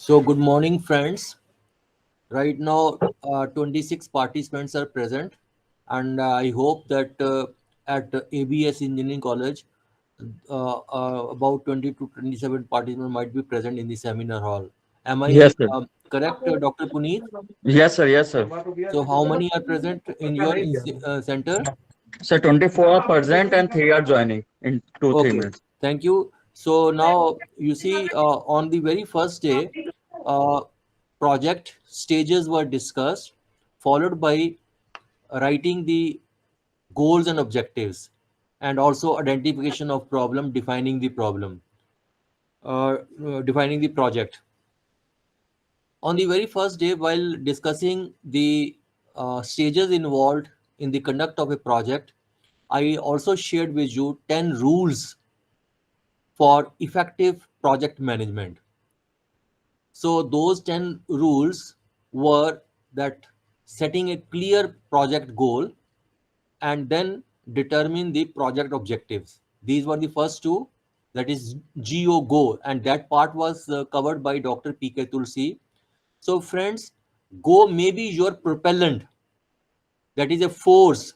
So, good morning, friends. Right now, 26 participants are present, and I hope that at ABS Engineering College, about 20 to 27 participants might be present in the seminar hall. Am Yes, I sir. correct, Dr. Puneet? Yes, sir. Yes, sir. So, how many are present in your center? So 24% and three are joining in 2 3 Okay, minutes. thank you. So, now you see, on the very first day, uh, project stages were discussed, followed by writing the goals and objectives, and also identification of problem, defining the problem, defining the project. On the very first day, while discussing the stages involved in the conduct of a project, I also shared with you 10 rules for effective project management. So those 10 rules were that setting a clear project goal and then determine the project objectives. These were the first two, that is GO Go, and that part was covered by Dr. PK Tulsi. So, friends, Go may be your propellant, that is a force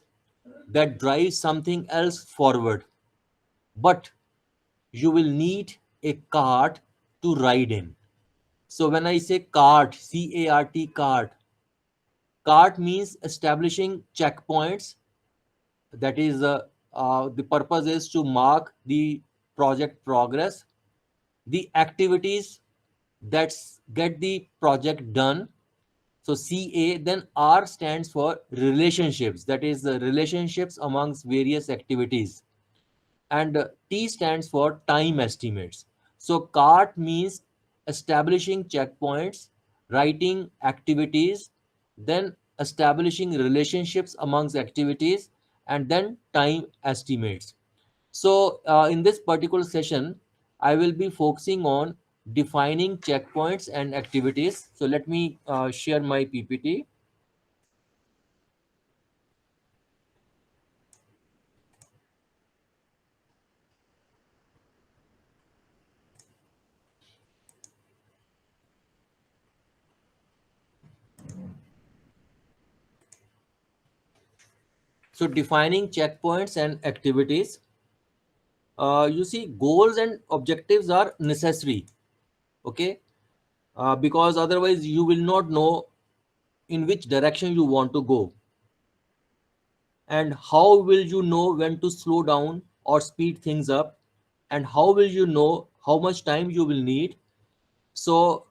that drives something else forward, but you will need a cart to ride in. So, when I say cart, CART, cart means establishing checkpoints. That is the purpose is to mark the project progress, the activities that get the project done. So CA, then R stands for relationships, that is the relationships amongst various activities, and T stands for time estimates. So CART means establishing checkpoints, writing activities, then establishing relationships amongst activities, and then time estimates. So in this particular session, I will be focusing on defining checkpoints and activities. So let me share my PPT. So defining checkpoints and activities. You see, goals and objectives are necessary. Okay, because otherwise you will not know in which direction you want to go, and how will you know when to slow down or speed things up, and how will you know how much time you will need. So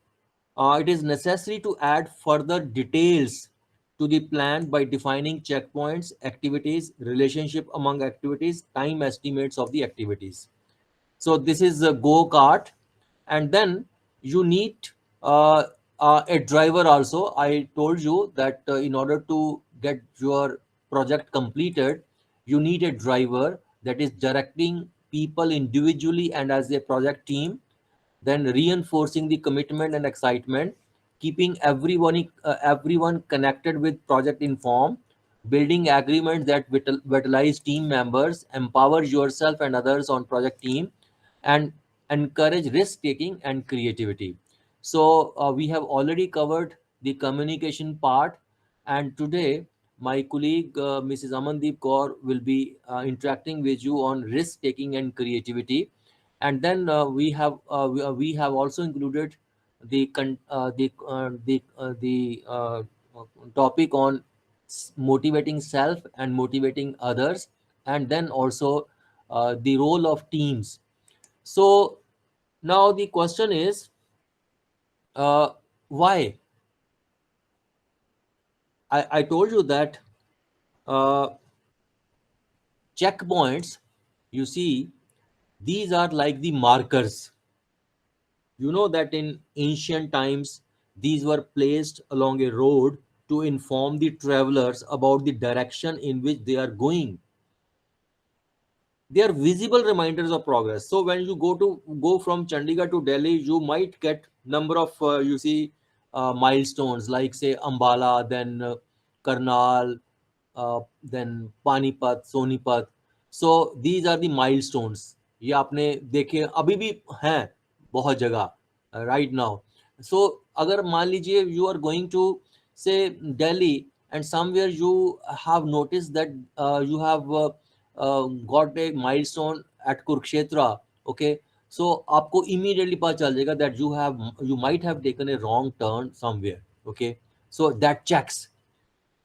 it is necessary to add further details to the plan by defining checkpoints, activities, relationship among activities, time estimates of the activities. So this is a go kart, and then you need uh, a driver also. I told you that in order to get your project completed, you need a driver that is directing people individually and as a project team, then reinforcing the commitment and excitement, keeping everyone connected with project informed, building agreements that vitalize team members, empower yourself and others on project team, and encourage risk taking and creativity. So we have already covered the communication part, and today my colleague Mrs. Amandeep Kaur will be interacting with you on risk taking and creativity. And then we have also included the topic on motivating self and motivating others, and then also the role of teams. So now the question is, why? I told you that uh, checkpoints, you see, these are like the markers. You know that in ancient times, these were placed along a road to inform the travelers about the direction in which they are going. They are visible reminders of progress. So when you go from Chandigarh to Delhi, you might get number of you see milestones, like say Ambala, then Karnal, then Panipat, Sonipat. So these are the milestones. ये आपने देखे अभी भी हैं बहुत जगह right now. So agar मान लीजिए you are going to say Delhi, and somewhere you have noticed that you have got a milestone at Kurukshetra, okay, so आपको immediately पता चल जाएगा that you might have taken a wrong turn somewhere, okay, so that checks.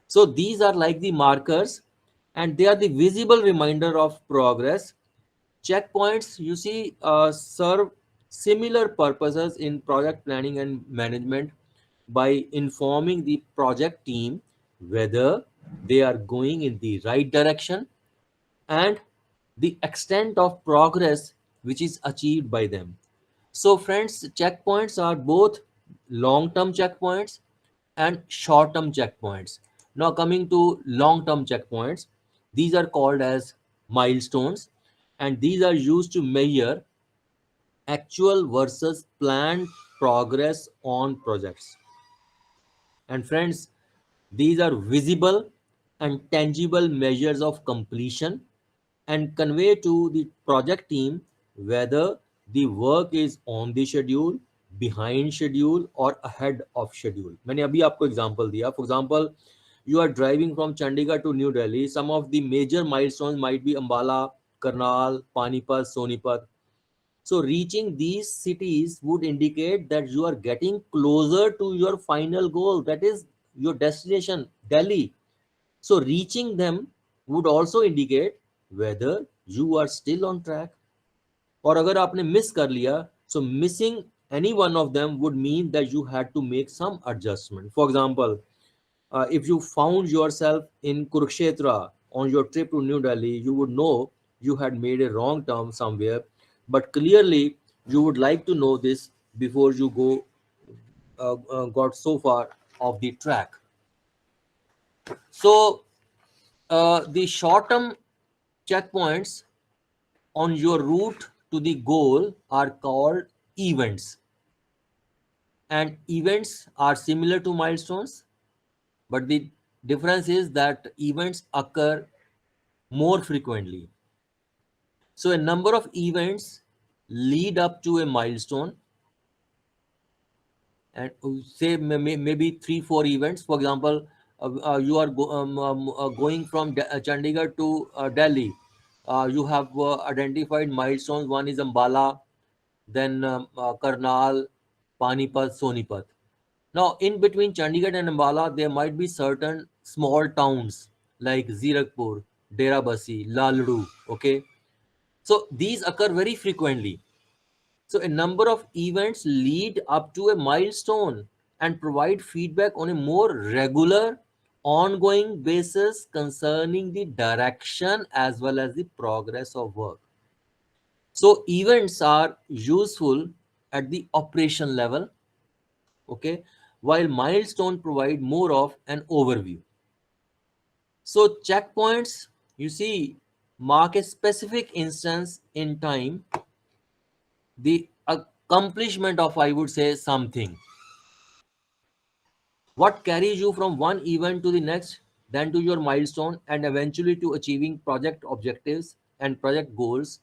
So these are like the markers, and they are the visible reminder of progress. Checkpoints, you see, serve similar purposes in project planning and management by informing the project team whether they are going in the right direction and the extent of progress which is achieved by them. So, friends, checkpoints are both long term checkpoints and short term checkpoints. Now, coming to long term checkpoints, these are called as milestones, and these are used to measure actual versus planned progress on projects. And friends, these are visible and tangible measures of completion and convey to the project team whether the work is on the schedule, behind schedule or ahead of schedule. मैंने अभी आपको example दिया. For example, you are driving from Chandigarh to New Delhi. Some of the major milestones might be Ambala, Karnal, Panipat, Sonipat. So reaching these cities would indicate that you are getting closer to your final goal, that is your destination, Delhi. So reaching them would also indicate whether you are still on track. और अगर आपने miss कर लिया, so missing any one of them would mean that you had to make some adjustment. For example, if you found yourself in Kurukshetra on your trip to New Delhi, you would know you had made a wrong turn somewhere, but clearly you would like to know this before you got so far off the track. So the short-term checkpoints on your route to the goal are called events, and events are similar to milestones, but the difference is that events occur more frequently. So, a number of events lead up to a milestone, and say maybe three, four events. For example, you are going from Chandigarh to Delhi. You have identified milestones. One is Ambala, then Karnal, Panipat, Sonipat. Now, in between Chandigarh and Ambala, there might be certain small towns like Zirakpur, Derabasi, Lalru. Okay, so these occur very frequently. So a number of events lead up to a milestone and provide feedback on a more regular, ongoing basis concerning the direction as well as the progress of work. So events are useful at the operation level, okay, while milestone provide more of an overview. So checkpoints, you see, mark a specific instance in time, the accomplishment of, I would say, something. What carries you from one event to the next, then to your milestone, and eventually to achieving project objectives and project goals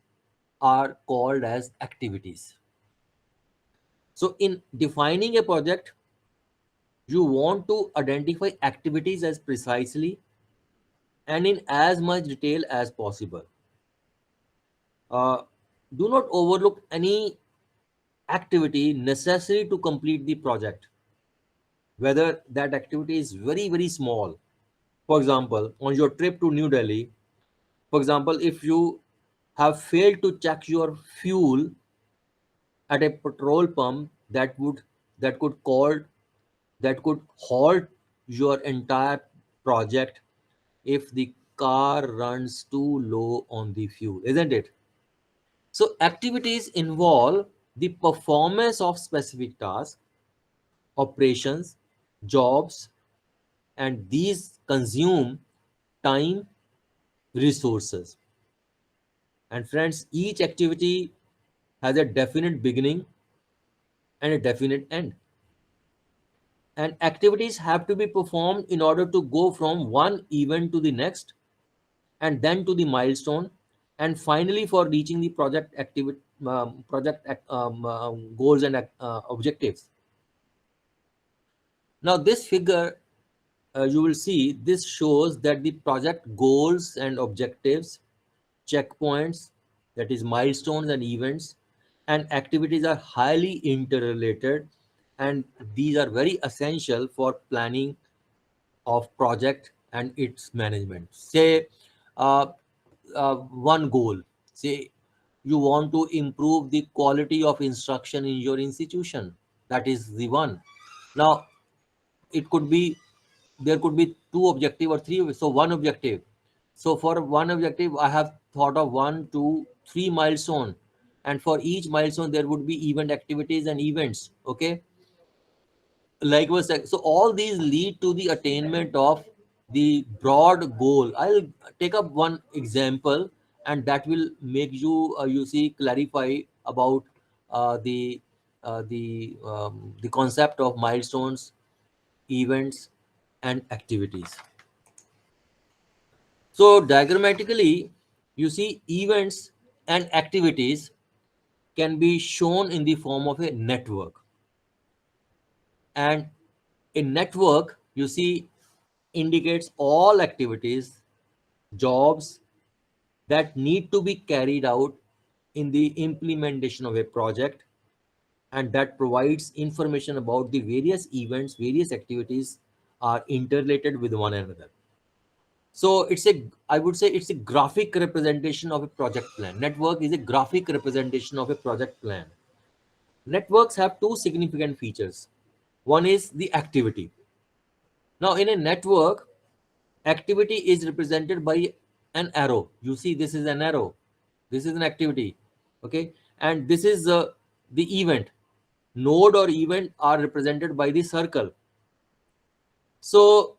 are called as activities. So, in defining a project, you want to identify activities as precisely and in as much detail as possible. Uh, do not overlook any activity necessary to complete the project, whether that activity is very, very small. For example, on your trip to New Delhi, for example, if you have failed to check your fuel at a petrol pump, that could call that could halt your entire project if the car runs too low on the fuel, isn't it? So activities involve the performance of specific tasks, operations, jobs, and these consume time, resources. And friends, each activity has a definite beginning and a definite end. And activities have to be performed in order to go from one event to the next, and then to the milestone, and finally for reaching the project goals and objectives. Now this figure, you will see this shows that the project goals and objectives, checkpoints, that is milestones and events, and activities are highly interrelated, and these are very essential for planning of project and its management. Say uh, one goal, say you want to improve the quality of instruction in your institution, that is the one. Now it could be, there could be two objective or three, so one objective. So for one objective I have thought of one, two, three milestone, and for each milestone there would be event activities and events. Okay, likewise, so all these lead to the attainment of the broad goal. I'll take up one example, and that will make you you see clarify about the concept of milestones, events, and activities. So diagrammatically, you see events and activities can be shown in the form of a network. And a network, you see, indicates all activities, jobs that need to be carried out in the implementation of a project, and that provides information about the various events, various activities are interrelated with one another. So it's a, I would say it's a graphic representation of a project plan. Network is a graphic representation of a project plan. Networks have two significant features. One is the activity. Now, in a network, activity is represented by an arrow. You see, this is an arrow. This is an activity. Okay. And this is the event. Node or event are represented by the circle. So,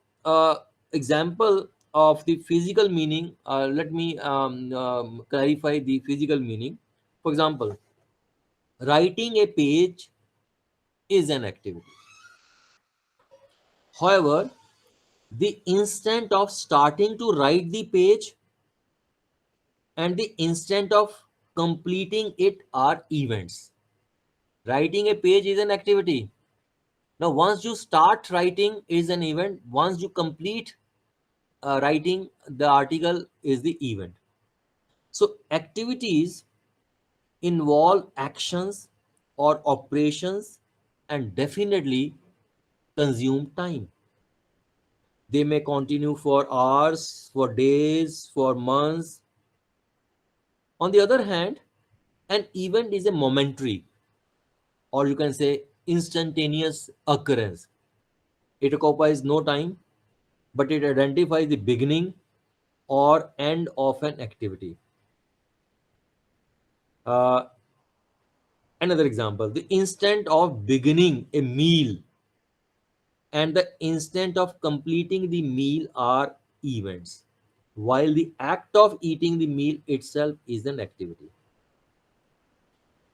example of the physical meaning, let me clarify the physical meaning. For example, writing a page is an activity. However, the instant of starting to write the page and the instant of completing it are events. Writing a page is an activity. Now, once you start writing is an event. Once you complete writing the article is the event. So, activities involve actions or operations and definitely consume time. They may continue for hours, for days, for months. On the other hand, an event is a momentary, or you can say instantaneous occurrence. It occupies no time, but it identifies the beginning or end of an activity. Uh, Another example, the instant of beginning a meal and the instant of completing the meal are events, while the act of eating the meal itself is an activity.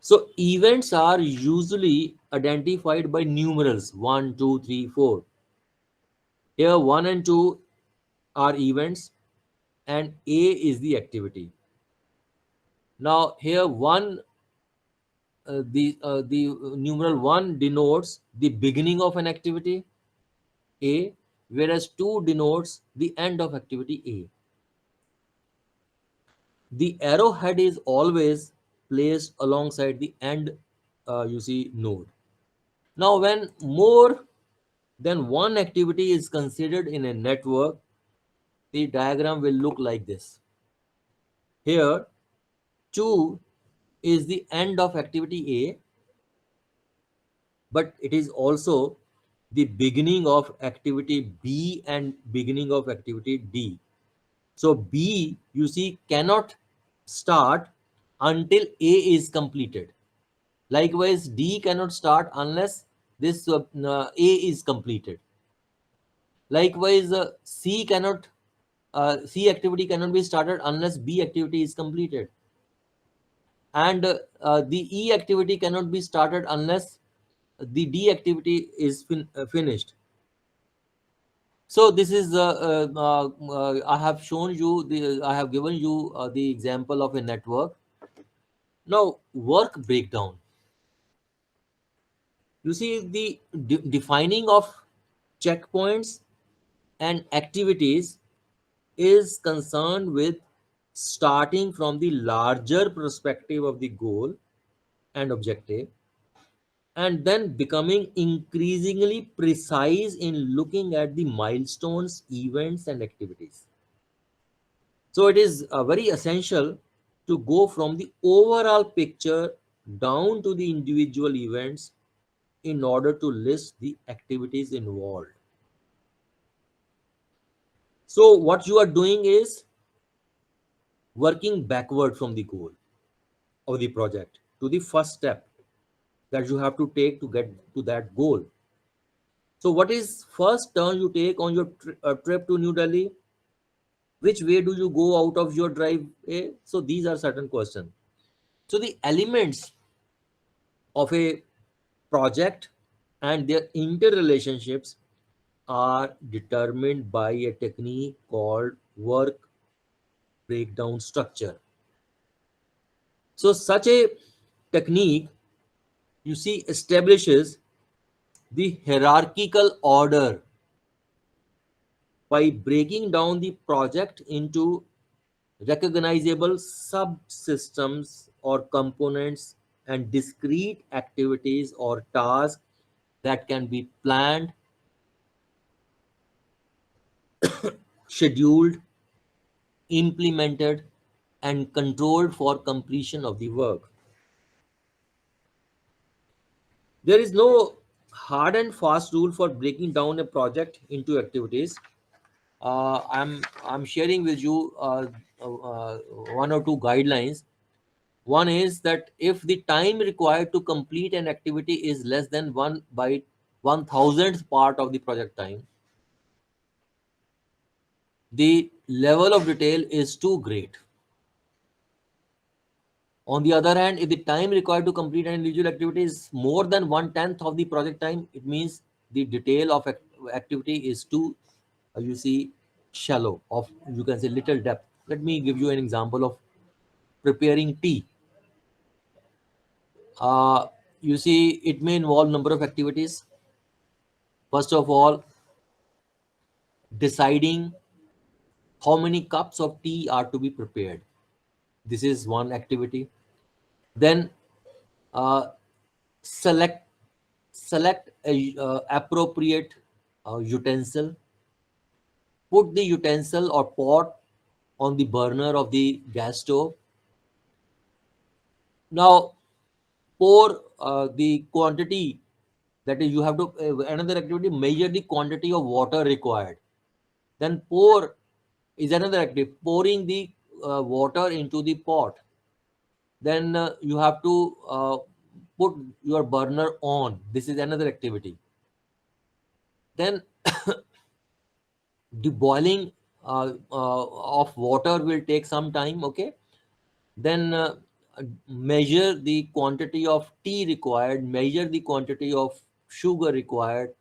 So, events are usually identified by numerals 1, 2, 3, 4. Here, 1 and 2 are events, and A is the activity. Now, here, 1, the numeral 1 denotes the beginning of an activity, A, whereas 2 denotes the end of activity, A. The arrowhead is always placed alongside the end, you see, node. Now, when more than one activity is considered in a network, the diagram will look like this. Here, 2 is the end of activity A, but it is also the beginning of activity B and beginning of activity D. So B, you see, cannot start until A is completed. Likewise, D cannot start unless this A is completed. Likewise, C activity cannot be started unless B activity is completed, and the E activity cannot be started unless the D activity is finished. So this is I have shown you I have given you the example of a network. Now work breakdown. You see the defining of checkpoints and activities is concerned with starting from the larger perspective of the goal and objective, and then becoming increasingly precise in looking at the milestones, events, and activities. So it is very essential to go from the overall picture down to the individual events in order to list the activities involved. So what you are doing is working backward from the goal of the project to the first step that you have to take to get to that goal. So what is first turn you take on your trip to New Delhi? Which way do you go out of your driveway? So these are certain questions. So the elements of a project and their interrelationships are determined by a technique called work breakdown structure. So such a technique, you see, establishes the hierarchical order by breaking down the project into recognizable subsystems or components and discrete activities or tasks that can be planned, scheduled, implemented, and controlled for completion of the work. There is no hard and fast rule for breaking down a project into activities. I'm sharing with you one or two guidelines. One is that if the time required to complete an activity is less than 1/1000th part of the project time, the level of detail is too great. On the other hand, if the time required to complete an individual activity is more than 1/10th of the project time, it means the detail of activity is too, you see, shallow, of, you can say, little depth. Let me give you an example of preparing tea. Uh, you see, it may involve number of activities. First of all, deciding how many cups of tea are to be prepared. This is one activity. Then uh, select select a appropriate utensil. Put the utensil or pot on the burner of the gas stove. Now pour the quantity, that is, you have to another activity, measure the quantity of water required. Then pour is another activity, pouring the water into the pot. Then you have to put your burner on. This is another activity. Then the boiling of water will take some time. Okay. Then measure the quantity of tea required, measure the quantity of sugar required,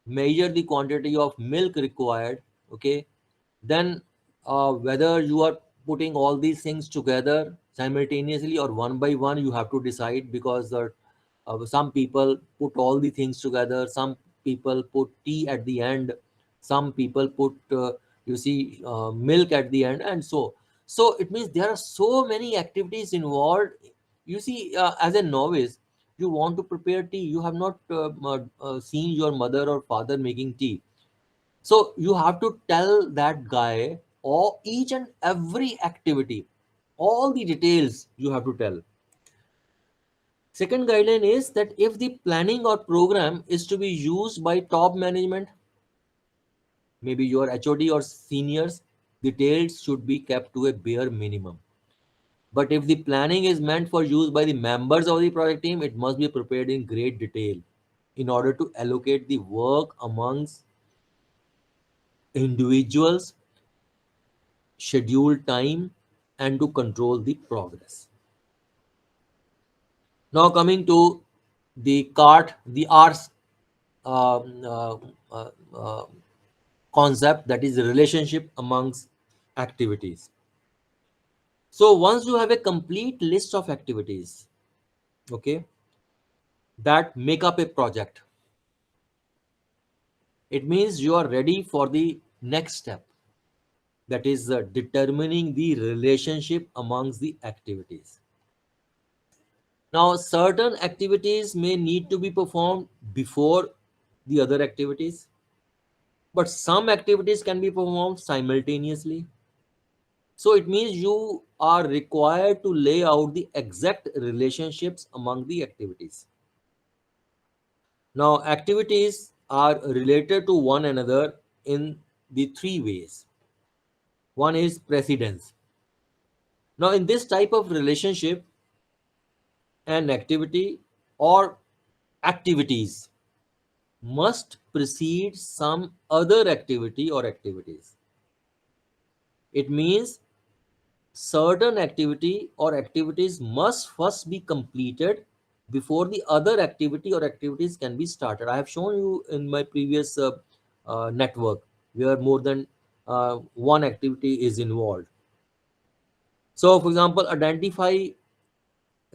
measure the quantity of milk required. Okay. Then whether you are putting all these things together simultaneously or one by one, you have to decide, because some people put all the things together, some people put tea at the end, some people put you see milk at the end, and so it means there are so many activities involved. You see, as a novice, you want to prepare tea, you have not seen your mother or father making tea, so you have to tell that guy or each and every activity, all the details you have to tell. Second guideline is that if the planning or program is to be used by top management, maybe your HOD or seniors, details should be kept to a bare minimum. But if the planning is meant for use by the members of the project team, it must be prepared in great detail in order to allocate the work amongst individuals, schedule time, and to control the progress. Now coming to the cart, the R's um, uh, uh, uh, concept, that is the relationship amongst activities. So once you have a complete list of activities, okay, that make up a project, It means you are ready for the next step, that is determining the relationship amongst the activities. Now, certain activities may need to be performed before the other activities, but some activities can be performed simultaneously. So it means you are required to lay out the exact relationships among the activities. Now, activities are related to one another in the three ways. One is precedence. Now, in this type of relationship, an activity or activities must precede some other activity or activities. It means certain activity or activities must first be completed before the other activity or activities can be started. I have shown you in my previous network where more than one activity is involved. So, for example, identify,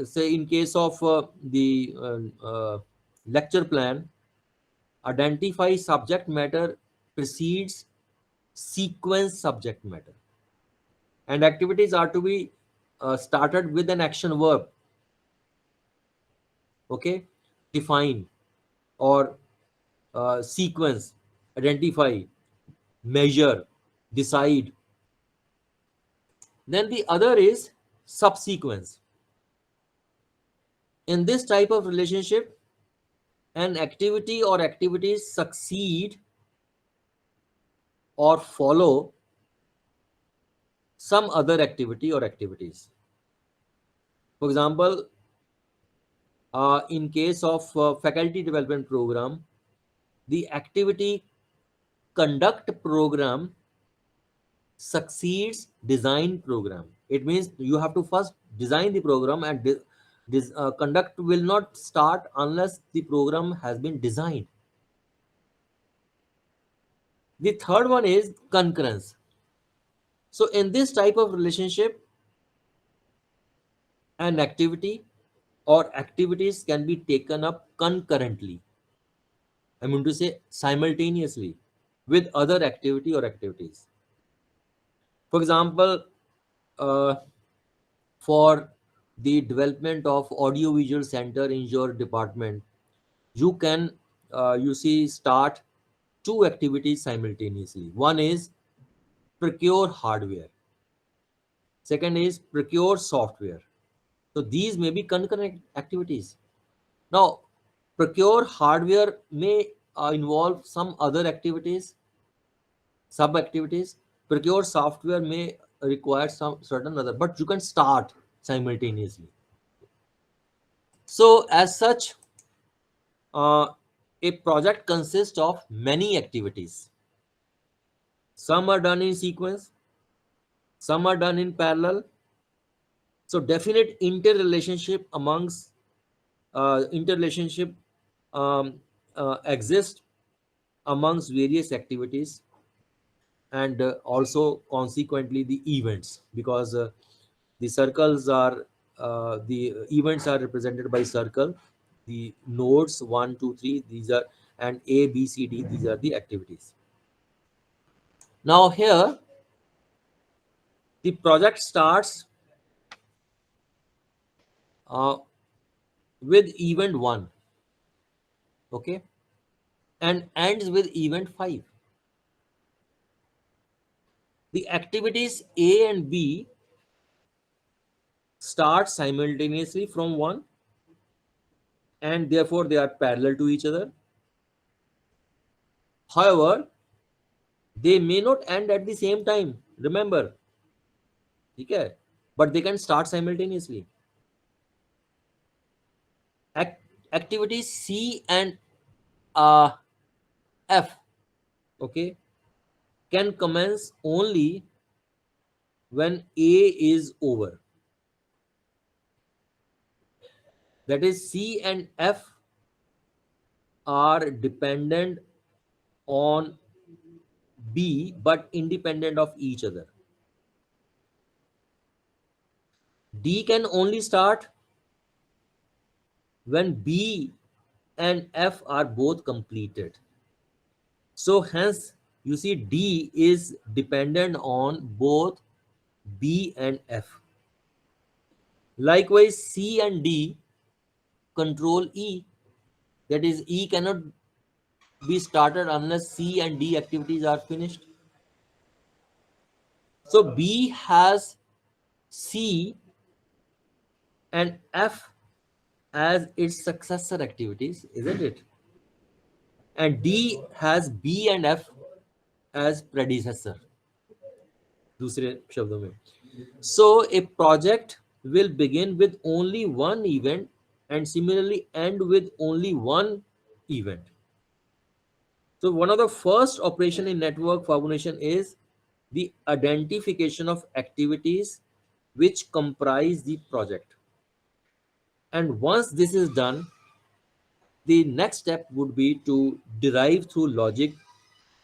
say, in case of the lecture plan, identify subject matter precedes sequence subject matter, and activities are to be started with an action verb. Okay, define or sequence, identify, measure, decide. Then the other is subsequence. In this type of relationship, an activity or activities succeed or follow some other activity or activities. For example, in case of faculty development program, the activity conduct program succeeds design program. It means you have to first design the program, and this conduct will not start unless the program has been designed. The third one is concurrence. So in this type of relationship, an activity or activities can be taken up concurrently, I mean to say simultaneously, with other activity or activities. For example, uh, for the development of audio visual center in your department, you can you see start two activities simultaneously. One is procure hardware, second is procure software. So these may be concurrent activities. Now, procure hardware may involve some other activities, sub activities. Procure software may require some certain other, but you can start simultaneously. So as such, uh, a project consists of many activities. Some are done in sequence, some are done in parallel. So definite interrelationship amongst interrelationship um, exist amongst various activities, and also consequently the events, because the circles are the events are represented by circle. The nodes 1 2 3, these are, and A B C D, these are the activities. Now here the project starts uh, with event 1, okay, and ends with event 5. The activities A and B start simultaneously from 1, and therefore they are parallel to each other. However, they may not end at the same time, remember. Okay, but they can start simultaneously. Activities C and uh, F, okay, can commence only when A is over. That is, C and F are dependent on B but independent of each other. D can only start when B and F are both completed. So hence you see D is dependent on both B and F. Likewise, C and D control E. That is, E cannot be started unless C and D activities are finished. So B has C and F as its successor activities, isn't it? And D has B and F as predecessor. दूसरे शब्दों में. So a project will begin with only one event and similarly end with only one event. So one of the first operation in network formation is the identification of activities which comprise the project. And once this is done, the next step would be to derive through logic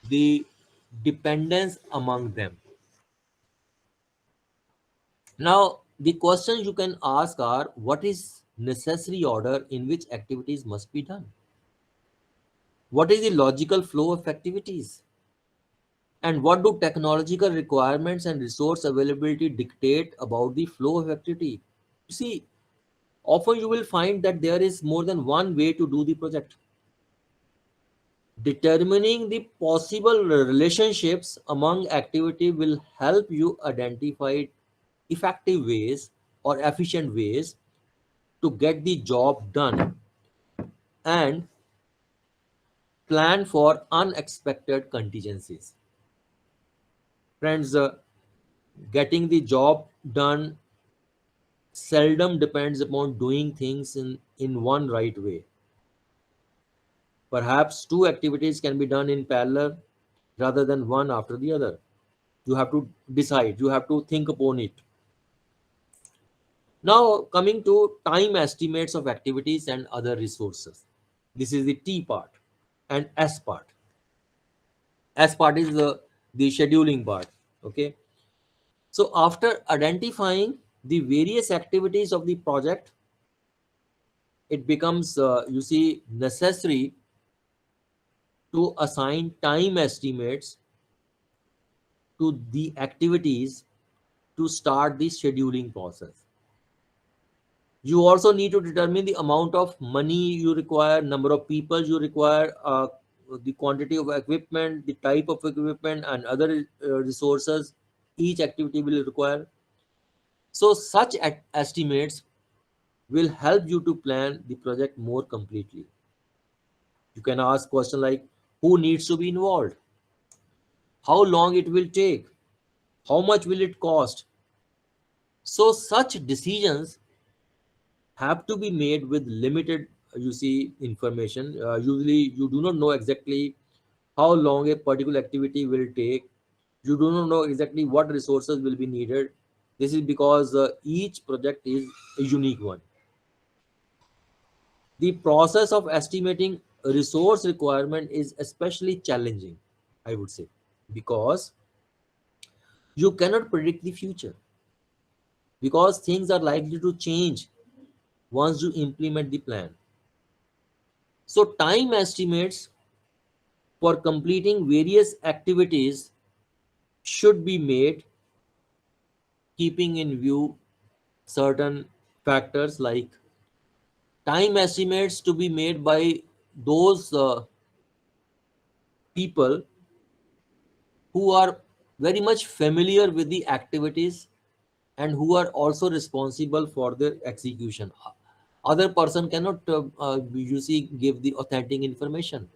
the dependence among them. Now, the questions you can ask are, what is necessary order in which activities must be done? What is the logical flow of activities? And what do technological requirements and resource availability dictate about the flow of activity? You see, often you will find that there is more than one way to do the project. Determining the possible relationships among activity will help you identify effective ways or efficient ways to get the job done and plan for unexpected contingencies. Friends, getting the job done seldom depends upon doing things in one right way. Perhaps two activities can be done in parallel rather than one after the other. You have to decide, you have to think upon it. Now, coming to time estimates of activities and other resources. This is the T part and S part. S part is the scheduling part. Okay. So, after identifying the various activities of the project, it becomes, you see, necessary to assign time estimates to the activities to start the scheduling process. You also need to determine the amount of money you require, number of people you require, the quantity of equipment, the type of equipment, and other resources each activity will require. So, such estimates will help you to plan the project more completely. You can ask questions like, who needs to be involved? How long it will take? How much will it cost? So, such decisions have to be made with limited, you see, information. Usually you do not know exactly how long a particular activity will take. You do not know exactly what resources will be needed. This is because each project is a unique one. The process of estimating resource requirement is especially challenging, I would say, because you cannot predict the future, because things are likely to change once you implement the plan. So time estimates for completing various activities should be made keeping in view certain factors, like time estimates to be made by those people who are very much familiar with the activities and who are also responsible for their execution. Other person cannot you see give the authentic information.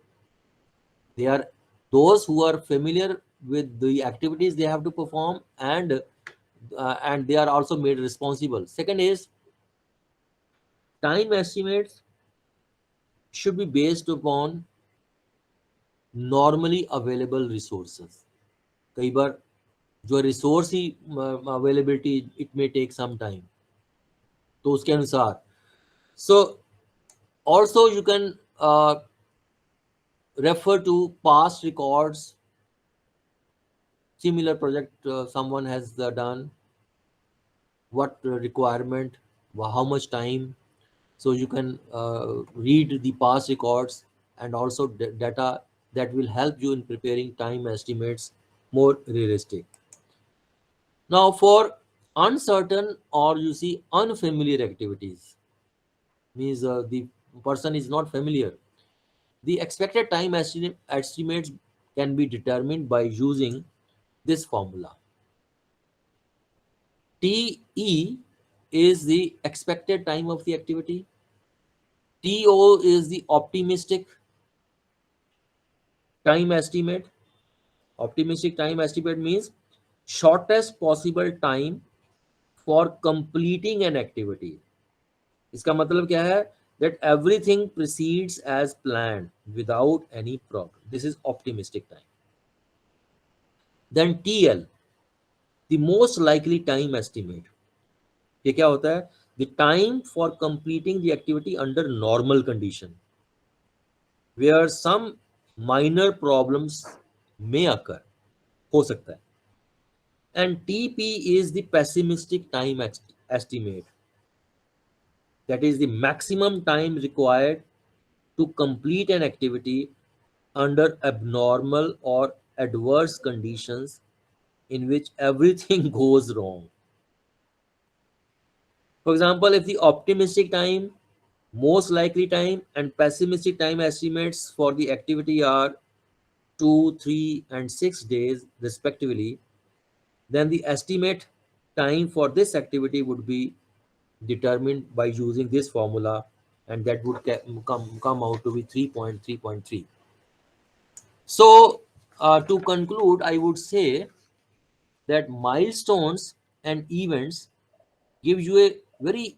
They are those who are familiar with the activities they have to perform, and they are also made responsible. Second is, time estimates should be based upon normally available resources. कई बार जो resource ही availability it may take some time, तो उसके अनुसार. So also you can refer to past records, similar project someone has done, what requirement, how much time. So you can read the past records and also data that will help you in preparing time estimates more realistic. Now, for uncertain or you see unfamiliar activities, means the person is not familiar. The expected time estimates can be determined by using this formula. TE is the expected time of the activity. TO is the optimistic time estimate. Optimistic time estimate means shortest possible time for completing an activity. इसका मतलब क्या है? That everything proceeds as planned without any problem. This is optimistic time. Then TL, the most likely time estimate. ये क्या होता है? The time for completing the activity under normal condition, where some minor problems may occur. हो सकता है. And TP is the pessimistic time estimate. That is the maximum time required to complete an activity under abnormal or adverse conditions in which everything goes wrong. For example, if the optimistic time, most likely time, and pessimistic time estimates for the activity are 2, 3, and 6 days, respectively, then the estimate time for this activity would be determined by using this formula, and that would come out to be 3.3.3. So, to conclude, I would say that milestones and events give you a very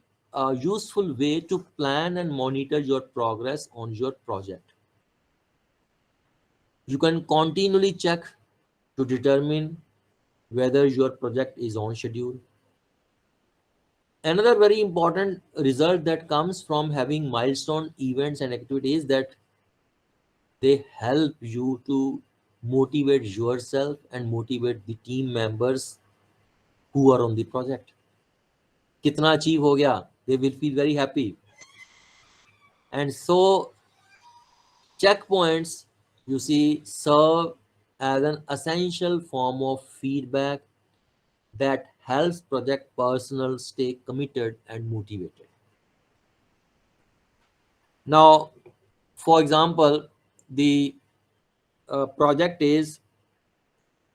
useful way to plan and monitor your progress on your project. You can continually check to determine whether your project is on schedule. Another very important result that comes from having milestone events and activities that they help you to motivate yourself and motivate the team members who are on the project. कितना achieve हो गया, they will feel very happy. And so checkpoints, you see, serve as an essential form of feedback that helps project personnel stay committed and motivated. Now, for example, the project is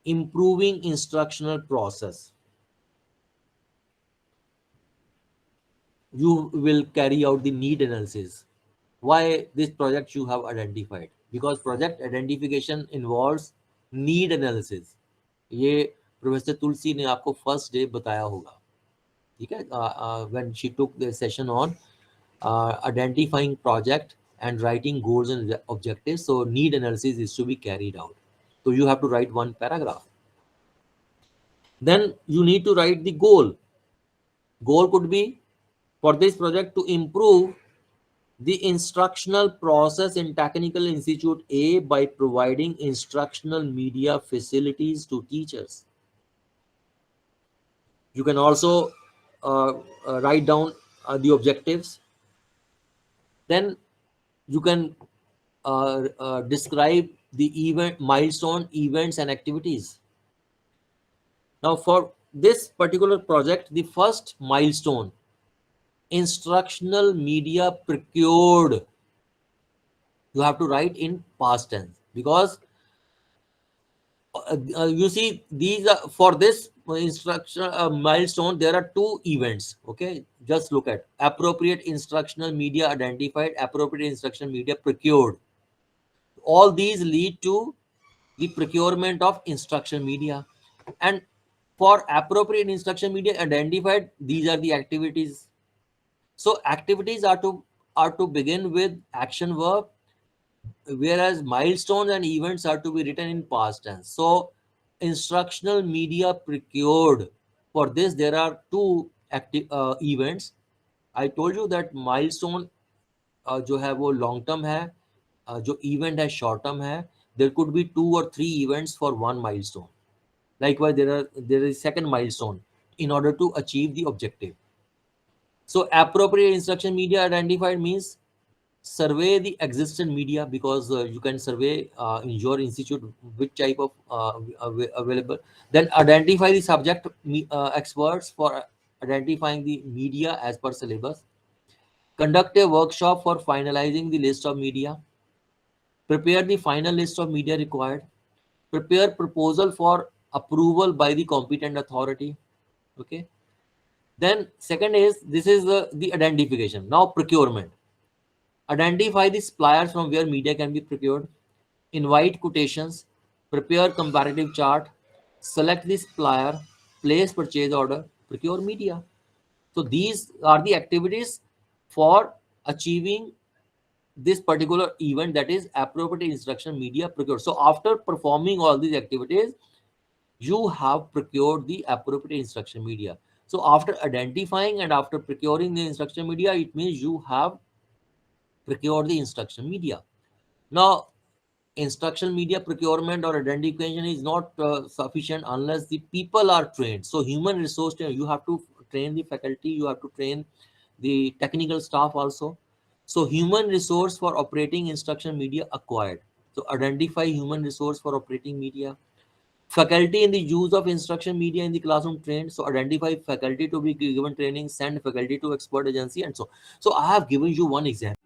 improving instructional process. You will carry out the need analysis. Why this project you have identified? Because project identification involves need analysis. ये professor तुलसी ने आपको first day बताया होगा, ठीक है, when she took the session on identifying project and writing goals and objectives. So need analysis is to be carried out. So you have to write one paragraph. Then you need to write the goal. Goal could be for this project to improve the instructional process in Technical Institute A by providing instructional media facilities to teachers. You can also write down the objectives. Then you can describe the event, milestone, events, and activities. Now, for this particular project, the first milestone, instructional media procured, you have to write in past tense, because you see these are for this instruction milestone there are two events. Okay, just look at appropriate instructional media identified, appropriate instructional media procured. All these lead to the procurement of instruction media. And for appropriate instruction media identified, these are the activities. So activities are to begin with action verb, whereas milestones and events are to be written in past tense. So instructional media procured, for this there are two events. I told you that milestone जो है वो long term है, जो event है short term है. There could be 2 or 3 events for one milestone. Likewise, there is second milestone in order to achieve the objective. So appropriate instruction media identified means survey the existing media, because you can survey in your institute which type of available. Then identify the subject experts for identifying the media as per syllabus. Conduct a workshop for finalizing the list of media. Prepare the final list of media required. Prepare proposal for approval by the competent authority. Okay. Then second is, this is the identification. Now procurement. Identify the suppliers from where media can be procured. Invite quotations. Prepare comparative chart. Select the supplier. Place purchase order. Procure media. So these are the activities for achieving this particular event, that is appropriate instruction media procured. So after performing all these activities, you have procured the appropriate instruction media. So after identifying and after procuring the instruction media, it means you have procured the instruction media. Now, instruction media procurement or identification is not sufficient unless the people are trained. So human resource, you have to train the faculty, you have to train the technical staff also. So human resource for operating instruction media acquired. So identify human resource for operating media. Faculty in the use of instruction media in the classroom trained. So identify faculty to be given training, send faculty to expert agency, and so. So I have given you one example.